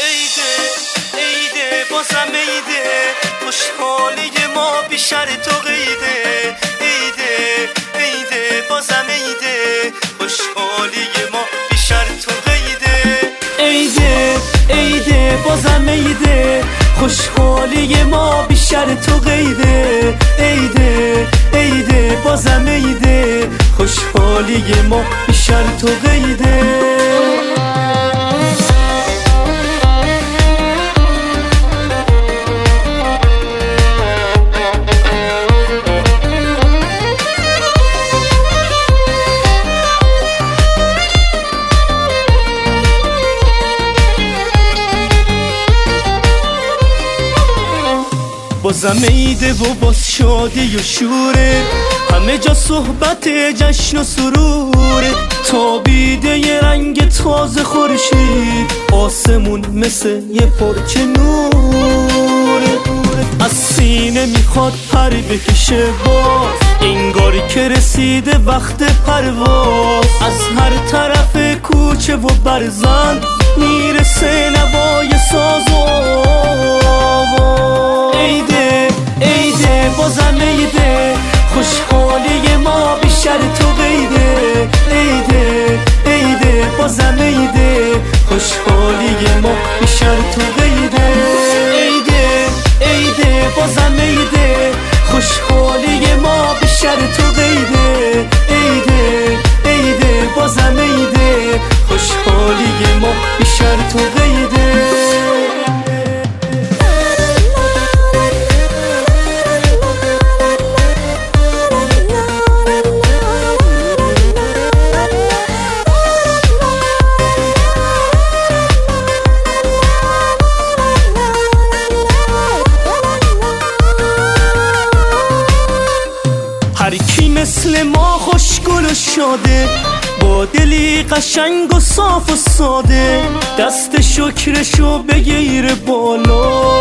عیده عیده بازم عیده، خوشحالی ما بیشتر تو قیده. عیده عیده بازم عیده، خوشحالی ما بیشتر تو قیده. عیده عیده بازم عیده، خوشحالی ما بیشتر تو قیده. عیده عیده بازم عیده، خوشحالی ما بیشتر تو قیده. بازم عیده و باز شادی و شوره، همه جا صحبت جشن و سروره. تابیده یه رنگ تازه خورشید، آسمون مثل یه پرچه نوره. از سینه میخواد پر بکشه باز، انگاری که رسیده وقت پرواز. از هر طرف کوچه و برزن میرسه نوای ساز و آواز. عیده عیده بازم عیده، خوشحالی ما بیشتر تو قیده. عیده عیده بازم عیده، خوشحالی ما بیشتر تو قیده. عیده عیده بازم عیده، خوشحالی ما بیشتر تو قیده. عیده عیده بازم عیده، خوشحالی ما بیشتر تو قیده. هر کی مثل ما خوشگل و شاده، با دلی قشنگ و صاف و ساده، دست شکرشو بگیر بالا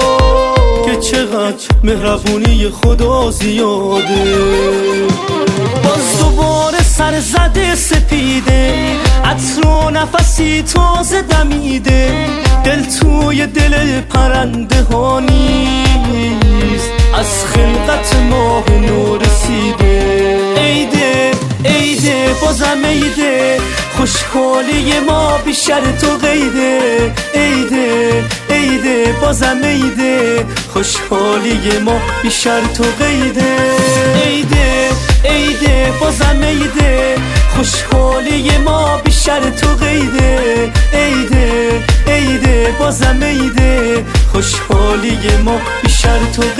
که چقدر مهربونی خدا زیاده. باز دوباره سر زده سپیده، عطر و نفسی تازه دمیده. دل توی دل پرنده ها نیست، از خلقت ماه نو رسیده. عیده عیده بازم عیده، خوشحالی ما بیشتر تو قیده. عیده عیده بازم عیده، خوشحالی ما بیشتر تو قیده. عیده عیده بازم عیده، خوشحالی ما بیشتر تو قیده. عیده عیده بازم عیده، خوشحالی ما بیشتر تو قیده.